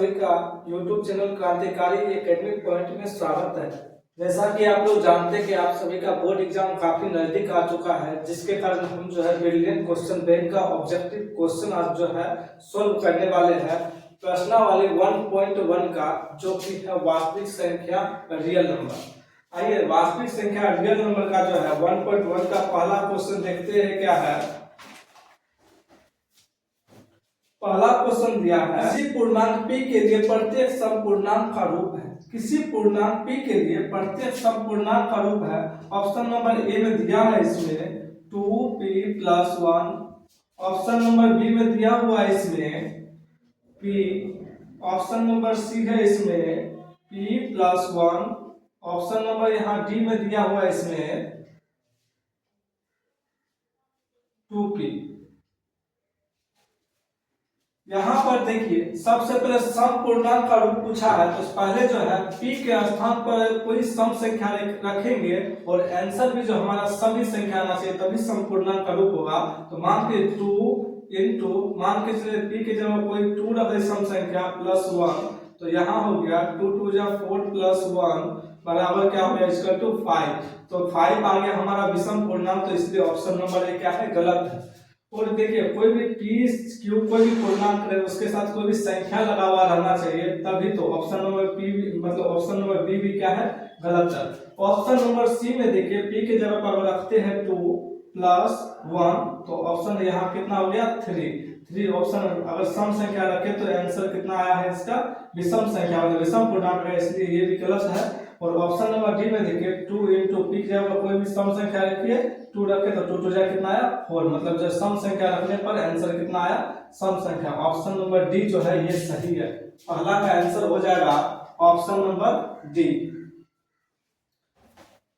सभी का YouTube channel क्रांतिकारी एकेडमिक पॉइंट में स्वागत है। जैसा कि आप लोग जानते हैं कि आप सभी का बोर्ड एग्जाम काफी नजदीक आ चुका है, जिसके कारण हम जो है ब्रिलियंट क्वेश्चन बैंक का ऑब्जेक्टिव क्वेश्चन आज जो है सोल्व करने वाले हैं। प्रश्नावली 1.1 का जो कि है वास्तविक संख्या रियल नंबर। आइए वास्तविक संख्या रियल नंबर का जो है 1.1 का पहला क्वेश्चन देखते हैं क्या है। पहला क्वेश्चन दिया है, किसी पूर्णांक p के लिए प्रत्येक समपूर्णांक का रूप है। किसी पूर्णांक p के लिए प्रत्येक समपूर्णांक का रूप है। ऑप्शन नंबर ए में दिया है इसमें 2p+1। ऑप्शन नंबर बी में दिया हुआ है इसमें p। ऑप्शन नंबर सी है इसमें p+1। ऑप्शन नंबर यहाँ डी में दिया हुआ है इसमें 2p। यहाँ पर देखिए सबसे पहले समपूर्णांक का रूप पूछा है, तो पहले जो है p के स्थान पर कोई सम संख्या रखेंगे और आंसर भी जो हमारा सभी संख्या आना चाहिए, तभी समपूर्णांक का रूप होगा। तो मान के 2 इंटू मान के चलिए p के जगह कोई 2 रख दे सम संख्या +1, तो यहाँ हो गया 2 2 जा 4 +1 बराबर क्या हो गया इसका 5। तो 5 आ गया हमारा विषम पूर्णांक, तो इसलिए ऑप्शन नंबर ए क्या है गलत है। और देखिए कोई भी p कोई भी पूर्णांक रहे उसके साथ कोई भी संख्या लगा हुआ रहना चाहिए, तभी तो ऑप्शन नंबर p मतलब ऑप्शन नंबर बी भी क्या है गलत है। ऑप्शन नंबर सी में देखिए p के जगह पर रखते हैं 2+1, तो ऑप्शन यहाँ कितना हो गया 3। ऑप्शन अगर सम संख्या रखे तो आंसर कितना आया है इसका विषम संख्या मतलब विषम पूर्णांक है, इसलिए ये भी गलत है। और ऑप्शन नंबर डी में देखिए 2 इंटू p के जगह कोई भी सम संख्या रखिए 2 रखे तो 2 2 जा कितना आया 4, मतलब जब सम संख्या रखने पर आंसर कितना आया सम संख्या। ऑप्शन नंबर डी जो है ये सही है, पहला का आंसर हो जाएगा ऑप्शन नंबर डी।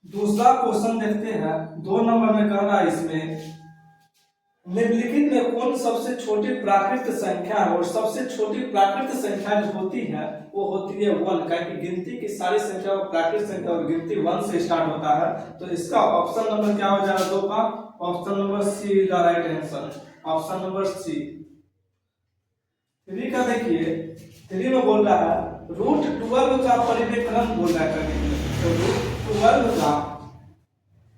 दूसरा क्वेश्चन देखते हैं, 2 नंबर में कह रहा है इसमें निम्नलिखित में कौन सबसे छोटी प्राकृत संख्या है। और सबसे छोटी प्राकृत संख्या जो होती है वो होती है 1, क्योंकि गिनती की सारी संख्या प्राकृत संख्या और गिनती 1 से स्टार्ट होता है। तो इसका ऑप्शन नंबर क्या हो जाएगा 2 का option number C is the right answer, option number C. 3 का देखिए 3 में बोल रहा है √12 का परिमेयकरण बोल रहा है। तो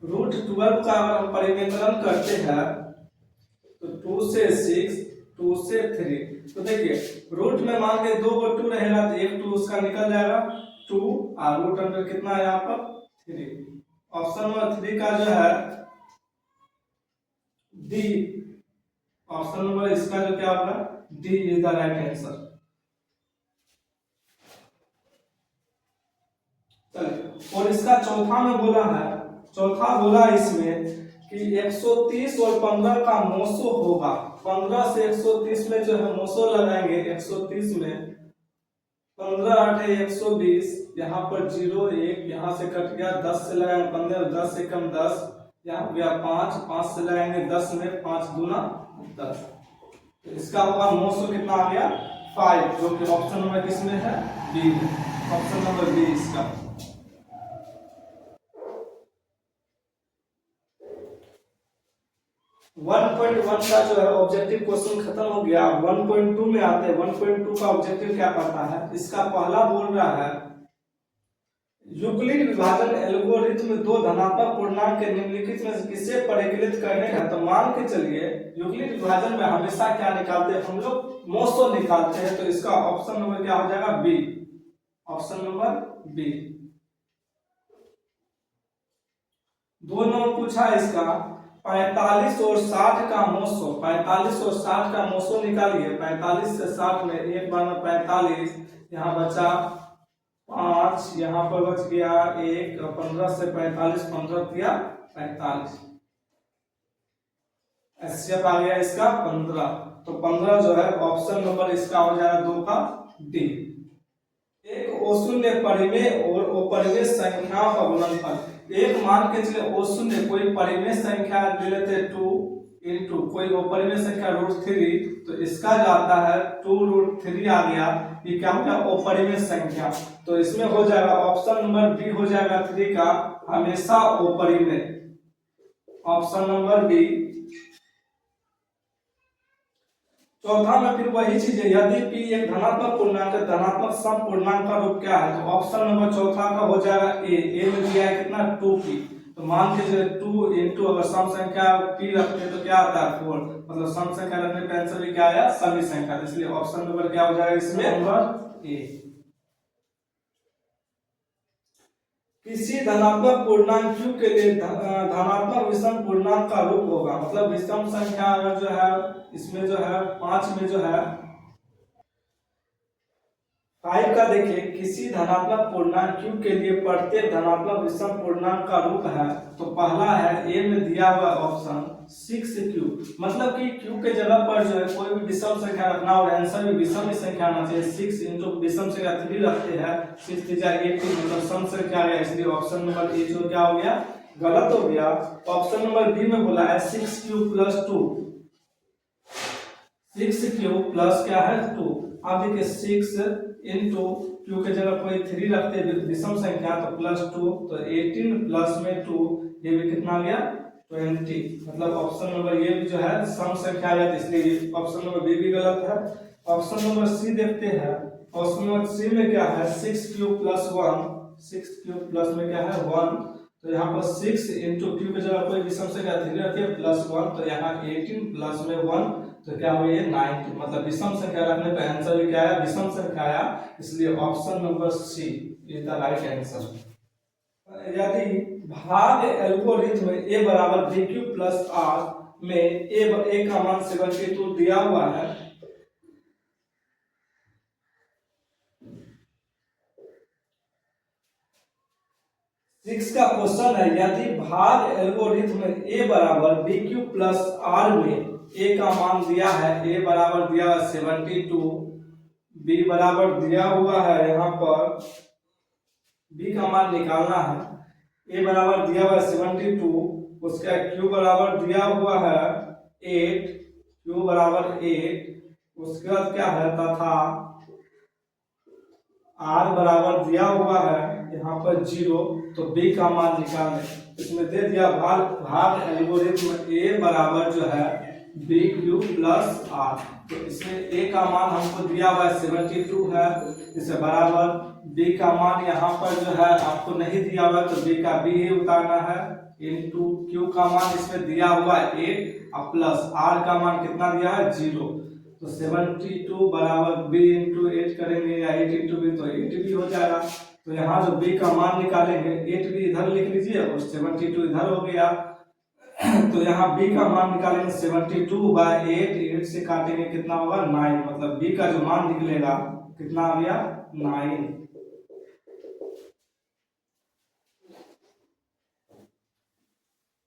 √12 का अगर हम परिमेयकरण करते हैं तो 2 से 6 2 से 3, तो देखिए रूट में मान के 2 को 2 रहेगा तो एक 2 उसका निकल जाएगा 2 और रूट अंदर कितना है यहाँ पर 3। ऑप्शन नंबर 3 का जो है डी, ऑप्शन नंबर इसका जो क्या होगा D is the right answer. चलिए और इसका चौथा में बोला है, चौथा बोला इसमें कि 130 और 15 का मोसो होगा। 15 से 130 में जो है मोसो लगाएंगे 130 में 15 8 120, यहाँ पर 0 1 यहाँ से कट गया 10 से लगाएंगे 15, 10 से कम 10, यहाँ हो गया 5 5 से लगाएंगे 10 में 5 दूना 10, तो इसका होगा मोसो कितना आ गया 5, जो कि ऑप्शन नंबर किसमें है बी में, ऑप्शन नंबर बी इसका। 1.1 का जो है ऑब्जेक्टिव क्वेश्चन खत्म हो गया। 1.2 में आते हैं। 1.2 का ऑब्जेक्टिव क्या कहता है, इसका पहला बोल रहा है यूक्लिड विभाजन एल्गोरिथम 2 धनात्मक पूर्णांक के निम्नलिखित में किसे परिकलित करने का। तो मान के चलिए यूक्लिड विभाजन में हमेशा क्या निकालते हैं हम लोग मोसो निकालते हैं, तो इसका ऑप्शन नंबर क्या हो जाएगा B, option number B. 2 number पूछा है इसका 45 और 60 का मोसो, 45 और 60 का मोसो निकालिए। 45 से 60 में एक बार में 45, यहाँ बचा 5, यहाँ पर बच गया 1, 15 से 45 15 किया 45, एचसीएफ आ गया इसका 15, तो 15 जो है ऑप्शन नंबर इसका हो जाएगा 2 का डी। एक अशून्य परिमेय और अपरिमेय संख्याओं का गुणनफल। एक मान के चलिए अशून्य कोई परिमेय संख्या ले लेते 2 इंटू कोई अपरिमेय संख्या √3, तो इसका जो आता है 2√3 आ गया, ये क्या हो गया अपरिमेय संख्या, तो इसमें हो जाएगा ऑप्शन नंबर बी हो जाएगा 3 का हमेशा अपरिमेय, ऑप्शन नंबर बी। चौथा में फिर वही चीज है, यदि p एक धनात्मक पूर्णांक है, धनात्मक सम पूर्णांक का रूप क्या है, तो ऑप्शन नंबर चौथा का हो जाएगा ए में दिया है कितना 2p, तो मान लीजिए 2 इंटू अगर सम संख्या p रखते हैं तो क्या आता है 4, मतलब सम संख्या रखने पे आंसर भी क्या आया समी संख्या, इसलिए ऑप्शन नंबर क्या हो जाएगा इसमें नंबर ए। किसी धनात्मक पूर्णांक q के लिए धनात्मक विषम पूर्णांक का रूप होगा, मतलब विषम संख्या अगर जो है इसमें जो है 5 में जो है 5 का देखिए, किसी धनात्मक पूर्णांक q के लिए प्रत्येक धनात्मक विषम पूर्णांक का रूप है, तो पहला है ए में दिया हुआ ऑप्शन 6q, मतलब कि q के जगह पर जो है कोई भी विषम संख्या रखना और आंसर भी विषम ही संख्या आना चाहिए। 6 इंटू विषम संख्या 3 रखते हैं, 6 3 18 मतलब सम संख्या आ गया, इसलिए ऑप्शन नंबर ए जो क्या हो गया गलत हो गया। ऑप्शन नंबर बी में बोला है 6q प्लस 2, 6q प्लस क्या है 2। अब देखिए 6 इंटू क्यू के जगह कोई 3 रखते हैं विषम संख्या तो प्लस 2, तो 18 प्लस में 2 ये भी कितना आ गया 20, मतलब ऑप्शन नंबर ये भी जो है सम संख्या आ जाती है, इसलिए ऑप्शन नंबर बी भी गलत है। ऑप्शन नंबर सी देखते हैं, ऑप्शन नंबर सी में क्या है 6q प्लस 1, 6q प्लस में क्या है 1, तो यहाँ पर 6 इंटू क्यू के जगह कोई विषम संख्या 3 रखते हैं प्लस 1, तो यहाँ 18 प्लस में 1 तो क्या हुआ ये 90, मतलब विषम संख्या रखने पे आंसर भी क्या आया विषम संख्या आया, इसलिए option number C is the right answer. यदि भाग एल्गोरिथम a बराबर bq प्लस r में a का मान 72 दिया हुआ है, सिक्स का क्वेश्चन है, यदि भाग एल्गोरिथम a बराबर bq प्लस r में a का मान दिया है, a बराबर दिया है 72, b बराबर दिया हुआ है, यहाँ पर b का मान निकालना है, a बराबर दिया हुआ है 72, उसका q बराबर दिया हुआ है 8, q बराबर 8, उसके बाद क्या है तथा r बराबर दिया हुआ है यहाँ पर 0, तो b का मान निकालने, इसमें दे दिया भाग एल्गोरिथम a बराबर जो है bq प्लस r, तो इसमें a का मान हमको दिया हुआ है 72 है, इसे बराबर b का मान यहाँ पर जो है आपको नहीं दिया हुआ तो b का b ही उतारना है, इंटू q का मान इसमें दिया हुआ है 8 और प्लस r का मान कितना दिया है 0, तो 72 बराबर b इंटू 8 करेंगे या 8 इंटू b तो 8 भी हो जाएगा, तो यहाँ जो b का मान निकालेंगे 8 भी इधर लिख लीजिए और 72 इधर हो गया, तो यहाँ b का मान निकालेंगे 72 बाय 8 से काटेंगे कितना होगा 9, मतलब b का जो मान निकलेगा कितना आ गया 9।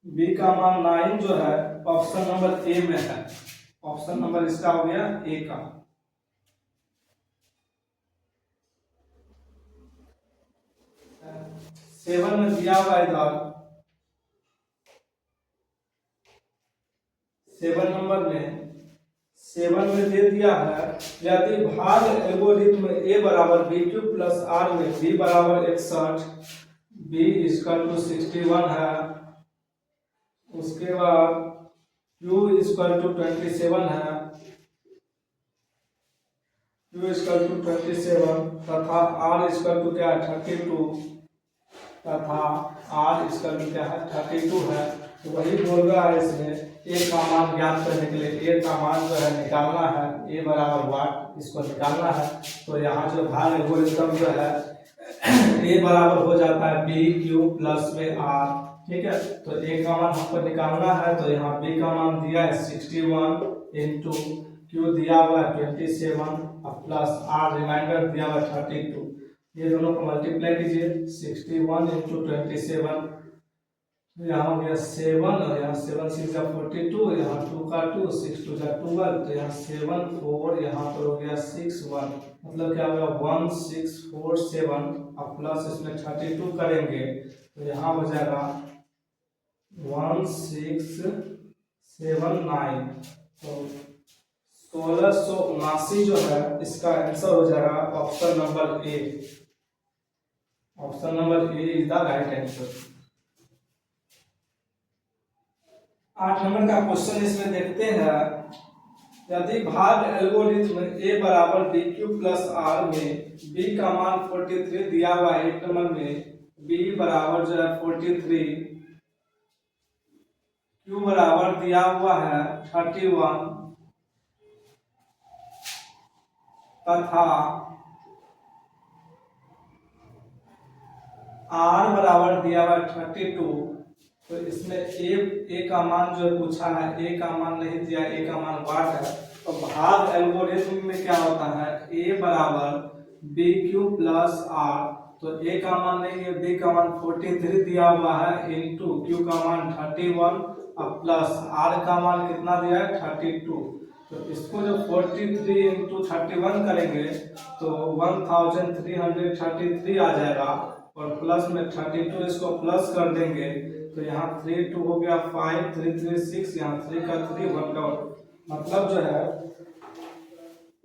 b का मान 9 जो है ऑप्शन नंबर ए में है, ऑप्शन नंबर इसका हो गया ए का। सेवन में दिया हुआ इधर 7 में दे दिया है, यदि भाग एल्गोरिथम a बराबर bq प्लस r में b बराबर 61, b इक्वल टू 61 है, उसके बाद q इक्वल टू 27 है, q इक्वल टू 27 तथा r इक्वल टू क्या है 32 तथा r इक्वल टू क्या है 32 है, तो वही बोल रहा है इसमें a का मान ज्ञात करने के लिए a का मान जो है निकालना है, a बराबर वाट इसको निकालना है, तो यहाँ जो भाग एल्गोरिथम जो है a बराबर हो जाता है bq प्लस में r, ठीक है, तो a का मान हमको निकालना है, तो यहाँ b का मान दिया है 61 इंटू q दिया हुआ है 27 और प्लस r रिमाइंडर दिया हुआ है 32, ये दोनों को मल्टीप्लाई कीजिए 61 इंटू 27, तो यहाँ हो गया 7 और यहाँ 7 6 जा 42, यहाँ 2 का 2 6 2 जा 12, तो यहाँ 7 4 यहाँ पर हो गया 6 1, मतलब क्या होगा 1 6 4 7 और प्लस इसमें 32 करेंगे तो यहाँ हो जाएगा 1 6 7 9, तो 1679 जो है इसका आंसर हो जाएगा option number A, option number A is the right answer. 8 number का क्वेश्चन इसमें देखते हैं, यदि भाग एल्गोरिथ्म a बराबर बी क्यू प्लस आर में b का मान 43 दिया हुआ है, एक नंबर में b बराबर जो है 43, q बराबर दिया हुआ है 31 तथा r बराबर दिया हुआ है 32, तो इसमें a का मान जो पूछा है, a का मान नहीं दिया, a का मान 8 है। तो भाग एल्गोरिथ्म में क्या होता है, a बराबर बी क्यू प्लस आर, तो a का मान नहीं है, b का मान 43 दिया हुआ है इंटू q का मान 31 और प्लस r का मान कितना दिया है 32। तो इसको जो 43 इंटू 31 करेंगे तो 1333 आ जाएगा, और प्लस में 32 इसको प्लस कर देंगे तो यहाँ 3 2 हो गया 5 3 3 6, यहाँ 3 का 3 1 का 1, मतलब जो है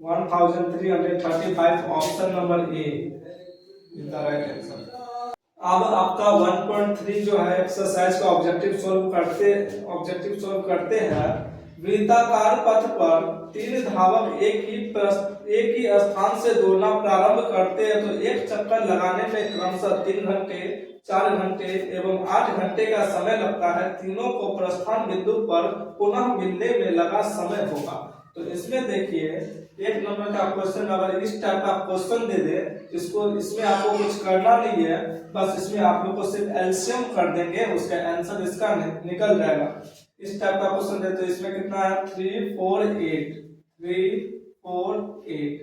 1335, option number A is the right answer. अब आपका 1.3 जो है एक्सरसाइज का ऑब्जेक्टिव सॉल्व करते हैं। वृत्ताकार पथ पर तीन धावक एक ही स्थान से दौड़ना प्रारंभ करते हैं तो एक चक्कर लगाने में क्रमशः 3 घंटे, 4 घंटे एवं 8 घंटे का समय लगता है। तीनों को प्रस्थान बिंदु पर पुनः मिलने में लगा समय होगा। तो इसमें देखिए एक नंबर का क्वेश्चन अगर इस टाइप का क्वेश्चन दे दे, इसमें आपको कुछ करना नहीं है, बस इसमें आप लोग को सिर्फ एलसीएम कर देंगे, उसका आंसर इसका निकल जाएगा। इस टाइप का क्वेश्चन दे तो इसमें कितना है 3 4 8, 3 4 8,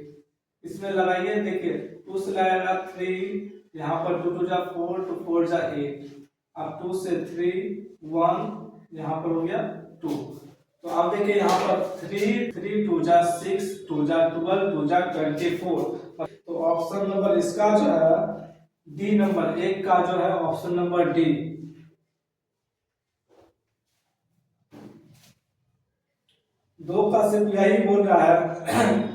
इसमें लगाइए, देखिए 2 से लगाएगा 3, यहाँ पर 2 2 जा 4, 2 4 जा 8, अब 2 से 3 1, यहाँ पर हो गया 2। तो आप देखिए यहाँ पर 3 3 2 जा 6, 2 जा 12, 2 जा 24। तो ऑप्शन नंबर इसका जो है डी नंबर, एक का जो है ऑप्शन नंबर डी। दो का सिर्फ यही बोल रहा है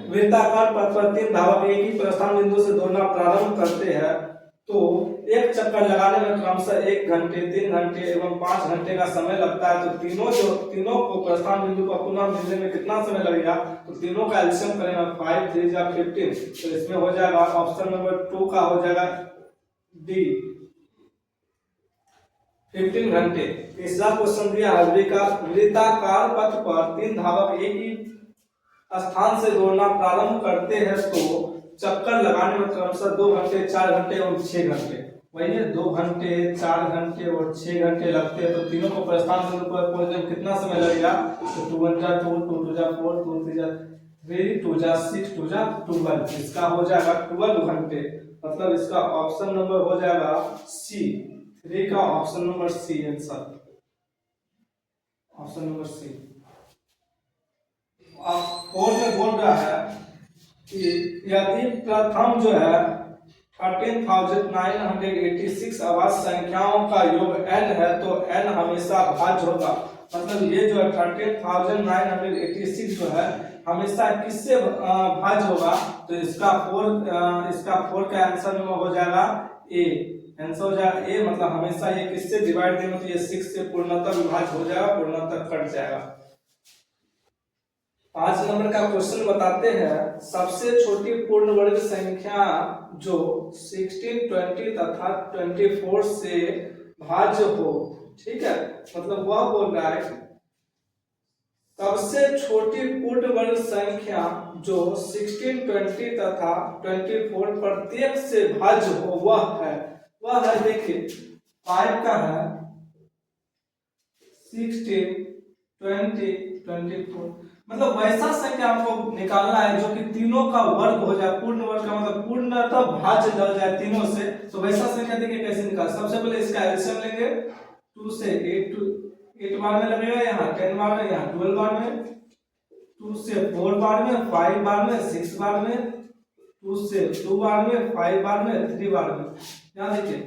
वृत्ताकार पथ पर तीन धावक एक ही प्रस्थान बिंदु से दौड़ना प्रारंभ करते हैं तो एक चक्कर लगाने में क्रमशः 1 घंटे, 3 घंटे एवं 5 घंटे का समय लगता है। तो तीनों को प्रस्थान बिंदु पर पुनः मिलने में कितना समय लगेगा, तो तीनों का एलसीएम करेंगे 5 3 जा 15, तो इसमें हो जाएगा ऑप्शन नंबर 2 का हो जाएगा डी 15 घंटे। तीसरा क्वेश्चन दिया है वृत्ताकार पथ पर तीन धावक एक ही स्थान से दौड़ना प्रारंभ करते हैं तो चक्कर लगाने में क्रमशः 2 घंटे, 4 घंटे और 6 घंटे, वही है 2 घंटे, 4 घंटे और 6 घंटे लगते हैं। तो तीनों को प्रस्थान बिंदु पर पहुंचने में कितना समय लगेगा, तो 2 1 जा 2, 2 2 जा 4, 2 3 जा 3, 2 जा 6, 2 जा 12, इसका हो जाएगा 12 घंटे। मतलब इसका ऑप्शन नंबर हो जाएगा सी, 3 का option number C answer, option number C. अब और में बोल रहा है कि यदि प्रथम जो है 13,986 अभाज्य संख्याओं का योग n है तो n हमेशा भाज्य होगा। मतलब ये जो है 13,986 जो है हमेशा किससे भाज्य होगा, तो इसका 4 का आंसर में हो जाएगा ए, आंसर हो जाएगा ए, मतलब हमेशा ये किससे डिवाइड देंगे तो ये 6 से पूर्णतः विभाज्य हो जाएगा, पूर्णतः कट जाएगा। 5 नंबर का क्वेश्चन बताते हैं सबसे छोटी पूर्ण वर्ग संख्या जो 16, 20 तथा 24 से भाज्य हो। ठीक है, मतलब वह बोल रहा है सबसे छोटी पूर्ण वर्ग संख्या जो 16, 20 तथा 24 प्रत्येक से भाज्य हो वह है देखिए 5 का है 16, 20, 24, मतलब वैसा संख्या हमको निकालना है जो कि तीनों का वर्ग हो जाए, पूर्ण वर्ग का मतलब पूर्णतः भाज्य हो जाए तीनों से। तो वैसा संख्या देखिए कैसे निकाल, सबसे पहले इसका एलसीएम लेंगे, 2 से 8 बार में लगेगा, यहाँ 10 बार में, यहाँ 12 बार में, 2 से 4 बार में, 5 बार में, 6 बार में, 2 से 2 बार में, 5 बार में, 3 बार में। यहाँ देखिए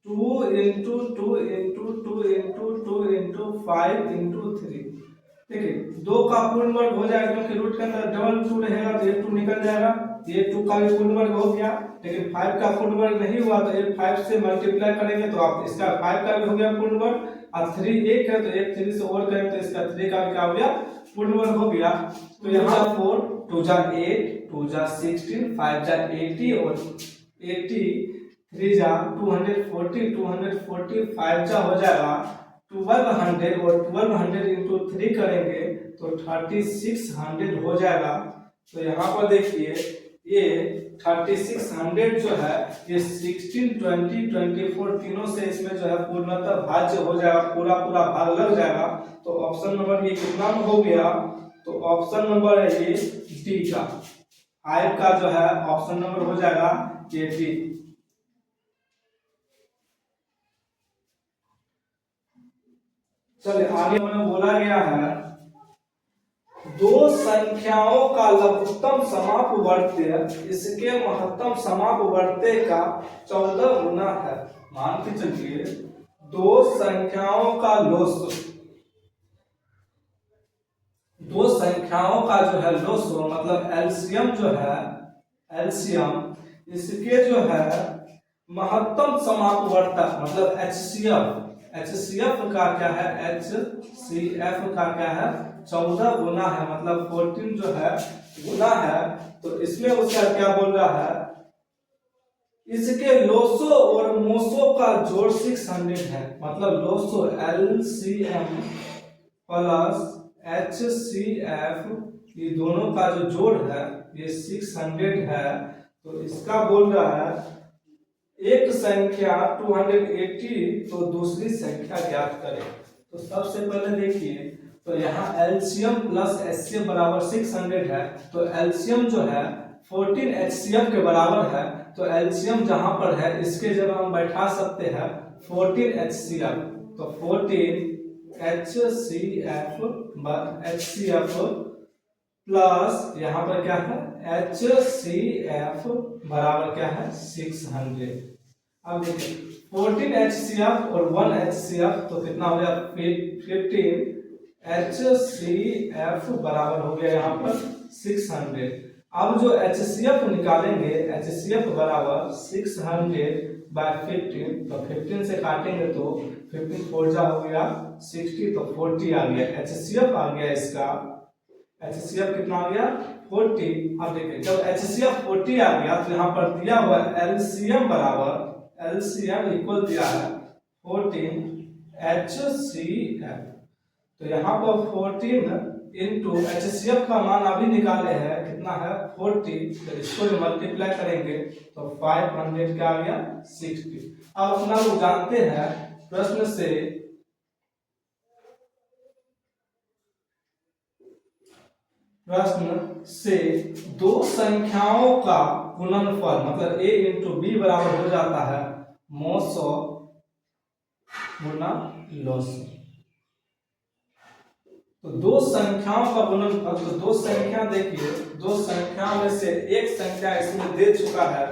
2 into 2 into 2 into 2 into 5 into 3, देखिए 2 का पूर्ण वर्ग हो जाएगा क्योंकि रूट के अंदर डबल 2 रहेगा तो ये 2 निकल जाएगा, ये 2 का भी पूर्ण वर्ग हो गया। लेकिन 5 का पूर्ण वर्ग नहीं हुआ तो ये 5 से मल्टीप्लाई करेंगे तो आप इसका 5 का भी हो गया पूर्ण वर्ग, और 3 1 है तो 1 3 से और करेंगे तो इसका 3 का भी क्या हो गया पूर्ण वर्ग हो गया। तो यहाँ 4 2 जा 8 2 जा 16 5 जा 80 और 80 3 जा 240 240 5 जा हो जाएगा 1200 और 1200 इंटू 3 करेंगे तो 3600 हो जाएगा। तो यहाँ पर देखिए ये 3600 जो है ये 16 20 24 तीनों से इसमें जो है पूर्णतः भाज्य हो जाएगा, पूरा पूरा भाग लग जाएगा। तो ऑप्शन नंबर ये कितना हो गया? तो ऑप्शन नंबर है ये डी का 5 का जो है ऑप्शन नंबर हो जाएगा ये डी। चलिए आगे हमें बोला गया है दो संख्याओं का लघुत्तम समापवर्त्य इसके महत्तम समापवर्त्य का 14 गुना है। मान के चलिए दो संख्याओं का लोस, दो संख्याओं का जो है लोसो मतलब एलसीएम जो है एलसीएम इसके जो है महत्तम समापवर्तक मतलब एचसीएफ, एचसीएफ का क्या है? एचसीएफ का क्या है? 14 गुना है मतलब 14 जो है गुना है। तो इसमें उसका क्या बोल रहा है? इसके लोसो और मोसो का जोड़ 600 है मतलब लोसो एलसीएम प्लस HCF ये दोनों का जो जोड़ है ये 600 है। तो इसका बोल रहा है एक संख्या 280 तो दूसरी संख्या ज्ञात करें। तो सबसे पहले देखिए तो यहाँ एलसीएम प्लस एचसीएफ बराबर 600 है तो एलसीएम जो है 14 HCF के बराबर है। तो एलसीएम जहां पर है इसके जगह हम बैठा सकते हैं 14 HCF। तो 14 HCF प्लस यहाँ पर क्या है HCF बराबर क्या है 600। अब देखिए 14 HCF और 1 HCF तो कितना हो गया 15 HCF बराबर हो गया यहाँ पर 600। अब जो HCF निकालेंगे HCF बराबर 600 बाय 15 तो 15 से काटेंगे तो 15 4 जा हो गया 60 तो 40 आ गया HCF आ गया इसका। HCF कितना आ गया 40। अब देखिए जब HCF 40 आ गया तो यहाँ पर दिया हुआ LCM बराबर LCM इक्वल दिया है 14 HCF। तो यहाँ पर 14 इंटू HCF का मान अभी निकाले हैं कितना है 40। तो इसको जो मल्टीप्लाई करेंगे तो 500 क्या आ गया 60। अब अपना लोग जानते हैं प्रश्न से दो संख्याओं का गुणनफल मतलब a इंटू बी बराबर हो जाता है मोसो गुना लोसो। तो दो संख्याओं का गुणनफल तो दो संख्या देखिए दो संख्या में से एक संख्या इसमें दे चुका है।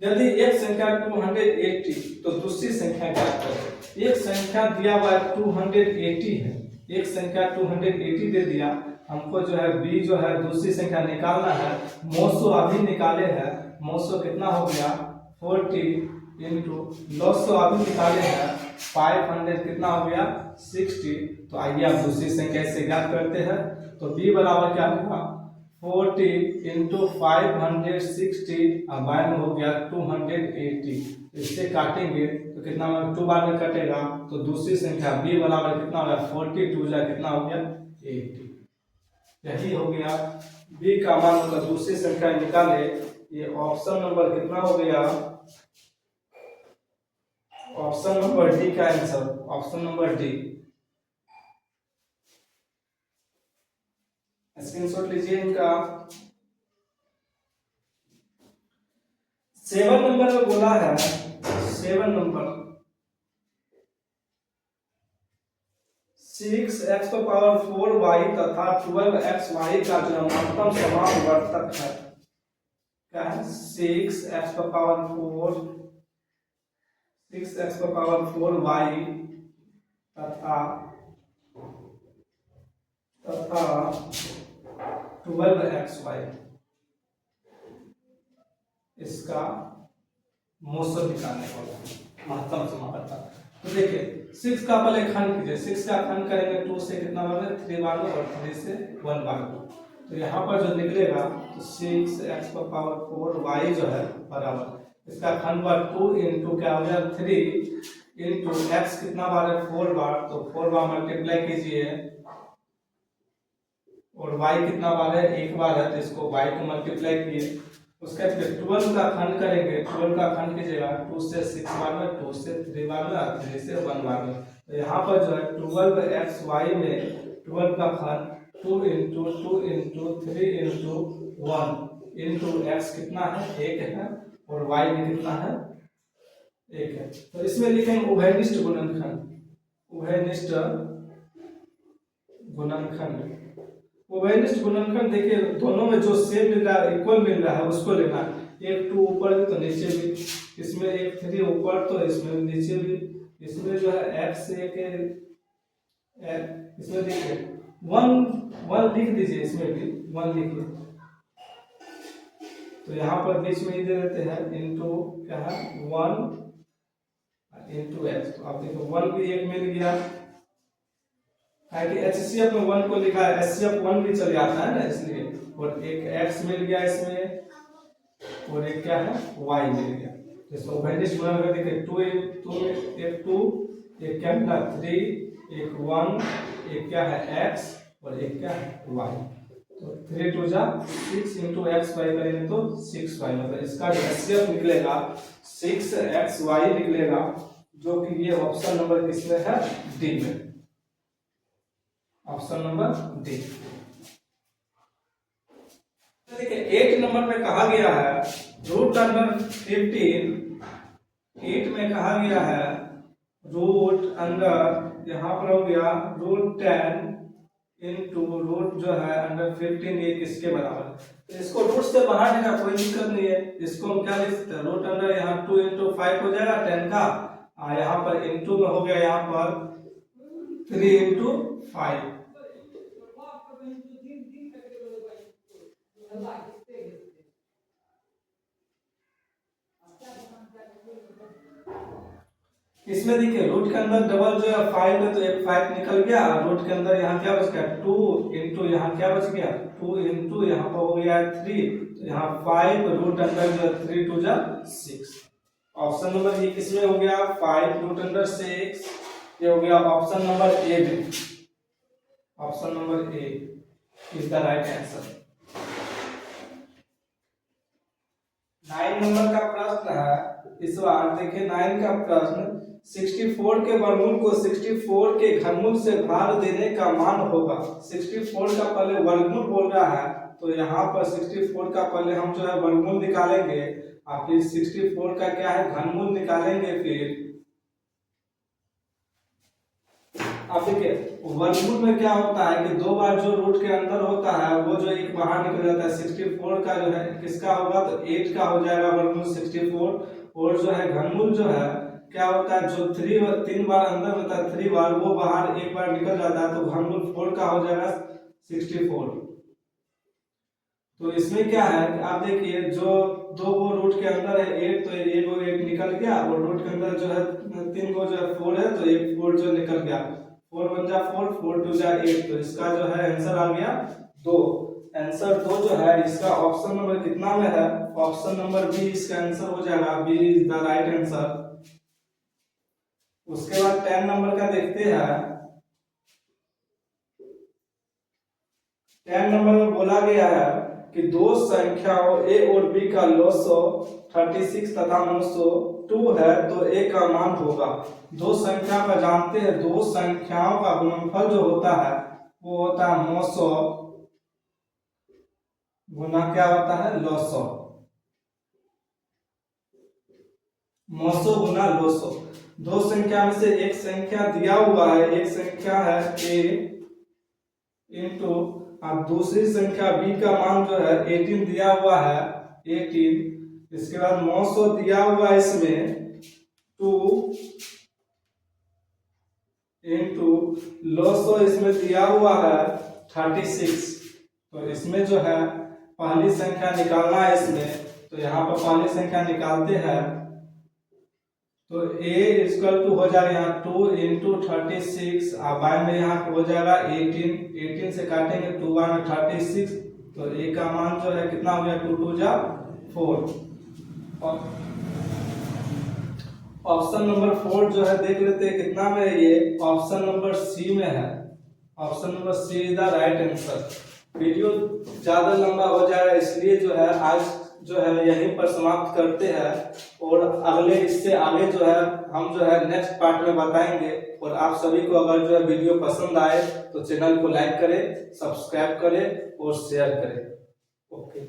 यदि एक संख्या 280 तो दूसरी संख्या क्या करें? एक संख्या दिया हुआ 280 है, एक संख्या 280 दे दिया, हमको जो है b जो है दूसरी संख्या निकालना है। मोसो अभी निकाले हैं, मोसो कितना हो गया 40 इंटू लोसो अभी निकाले हैं 500 कितना हो गया 60। तो आइए आप दूसरी संख्या से ज्ञात करते हैं। तो b बराबर क्या होगा 40 इंटू 560 और बाय में हो गया 280। इससे काटेंगे तो कितना 2 बार में कटेगा तो दूसरी संख्या b बराबर कितना हो गया 42 जा कितना हो गया 80। यही हो गया b का मान मतलब दूसरी संख्या निकाले। ये ऑप्शन नंबर कितना हो गया ऑप्शन नंबर डी का answer option number D. Screenshot लीजिए इनका। 7 नंबर में बोला है 7 नंबर 6x⁴y तथा 12xy का जो महत्तम समापवर्तक है क्या है 6x⁴y तथा 12xy इसका मोसो निकालने वाला महत्तम समापवर्तक। तो देखिए 6 का पहले खंड कीजिए, 6 का खंड करेंगे 2 से कितना बार में 3 बार में और 3 से 1 बार में। तो यहाँ पर जो निकलेगा तो 6x का पावर 4 y जो है बराबर इसका खंड बार 2 इंटू क्या हो गया 3 इंटू x कितना बार है 4 बार, तो 4 बार मल्टीप्लाई कीजिए और y कितना बार है 1 बार है, तो इसको y को मल्टीप्लाई किए। उसके बाद 12 का खंड करेंगे, 12 का खंड कीजिएगा 2 से 6 बार में, 2 से 3 बार में और 3 से 1 बार में। तो यहाँ पर जो है 12xy में 12 का खंड 2 into 2 into 3 into 1 into x कितना है 1 है और y भी कितना है 1 है। तो इसमें लिखेंगे उभयनिष्ठ गुणनखंड, उभयनिष्ठ गुणनखंड। उभयनिष्ठ गुणनखंड देखिए दोनों में जो सेम मिल रहा है इक्वल मिल रहा है उसको लेना है। एक 2 ऊपर भी तो नीचे भी, इसमें एक 3 ऊपर तो इसमें नीचे भी, इसमें जो है x एक इसमें देखिए 1 लिख दीजिए, इसमें भी 1 लिखिए। तो यहाँ पर बीच में ही दे देते हैं इंटू क्या है 1 इंटू x। तो आप देखो 1 भी एक मिल गया है कि HCF में 1 को लिखा है, HCF 1 भी चल जाता है ना इसलिए, और एक x मिल गया इसमें और एक क्या है y मिल गया। इसको उभयनिष्ठ गुणनखंड देखिए 2 एक 2 एक क्या है 3 एक 1 एक क्या है x और एक क्या है y। तो 3 2 जा 6 इंटू x y करेंगे तो 6y, मतलब इसका जो HCF निकलेगा 6xy निकलेगा, जो कि ये ऑप्शन नंबर किसमें है डी में, ऑप्शन नंबर डी। देखिए 8 नंबर में कहा गया है रूट अंडर 15, 8 में कहा गया है रूट अंडर, यहाँ पर हो गया रूट 10 इंटू रूट जो है अंडर 15 ये किसके बराबर है। तो इसको रूट से बढ़ाने का कोई दिक्कत नहीं है, इसको हम क्या लिख सकते हैं रूट अंडर यहाँ 2 इंटू 5 हो जाएगा 10 का, यहाँ पर इंटू में हो गया यहाँ पर 3 इंटू 5। इसमें देखिए रूट के अंदर डबल जो है 5 है तो एक 5 निकल गया, रूट के अंदर यहाँ क्या बच गया 2 इंटू यहाँ क्या बच गया 2 इंटू यहाँ पर हो गया 3, तो यहाँ 5 रूट अंडर जो 3 2 जा 6। ऑप्शन नंबर ये किसमें हो गया 5 रूट अंडर 6, ये हो गया ऑप्शन नंबर ए में, option number A is the right answer. 9 number का प्रश्न है इस बार देखिए 9 का प्रश्न 64 के वर्गमूल को 64 के घनमूल से भाग देने का मान होगा। 64 का पहले वर्गमूल बोल रहा है, तो यहाँ पर 64 का पहले हम जो है वर्गमूल निकालेंगे और फिर 64 का क्या है घनमूल निकालेंगे। फिर अब देखिए वर्गमूल में क्या होता है कि 2 बार जो रूट के अंदर होता है वो जो एक बाहर निकल जाता है। 64 का जो है किसका होगा तो 8 का हो जाएगा वर्गमूल 64, और जो है घनमूल जो है क्या होता है जो 3 बार अंदर होता है 3 बार वो बाहर एक बार निकल जाता है, तो घनमूल 4 का हो जाएगा 64। तो इसमें क्या है कि आप देखिए जो 2 को रूट के अंदर है 8, तो एक और 1 निकल गया, और रूट के अंदर जो है 3 को जो है 4 है तो एक 4 जो निकल गया, 4 1 जा 4 4 2 जा 8, तो इसका जो है आंसर आ गया 2। आंसर 2 जो है इसका ऑप्शन नंबर कितना में है, ऑप्शन नंबर बी इसका आंसर हो जाएगा, B is the right answer. उसके बाद 10 नंबर का देखते हैं। 10 नंबर में बोला गया है कि 2 संख्याओं a और b का लॉग 36 तथा 902 है तो a का मान होगा। 2 संख्या का जानते हैं 2 संख्याओं का गुणनफल जो होता है वो होता है 900 गुना क्या होता है लॉग 900 गुना लॉग। 2 संख्या में से एक संख्या दिया हुआ है, एक संख्या है a इंटू अब दूसरी संख्या b का मान जो है 18 दिया हुआ है 18, इसके बाद 900 दिया हुआ है इसमें 2 इंटू लॉग इसमें दिया हुआ है 36। तो इसमें जो है पहली संख्या निकालना है इसमें, तो यहाँ पर पहली संख्या निकालते हैं तो a इक्वल टू हो जाएगा यहाँ 2 इंटू 36, अब बाय में यहाँ हो जाएगा 18 से काटेंगे 2 1 36, तो a का मान जो है कितना हो गया 2 2 जा 4। और ऑप्शन नंबर 4 जो है देख लेते हैं कितना में है, ये ऑप्शन नंबर सी में है। Option number C is the right answer. Video ज्यादा लंबा हो जाएगा इसलिए जो है आज जो है यहीं पर समाप्त करते हैं, और अगले इससे आगे जो है हम जो है नेक्स्ट पार्ट में बताएंगे। और आप सभी को अगर जो है वीडियो पसंद आए तो चैनल को लाइक करें, सब्सक्राइब करें और शेयर करें। ओके।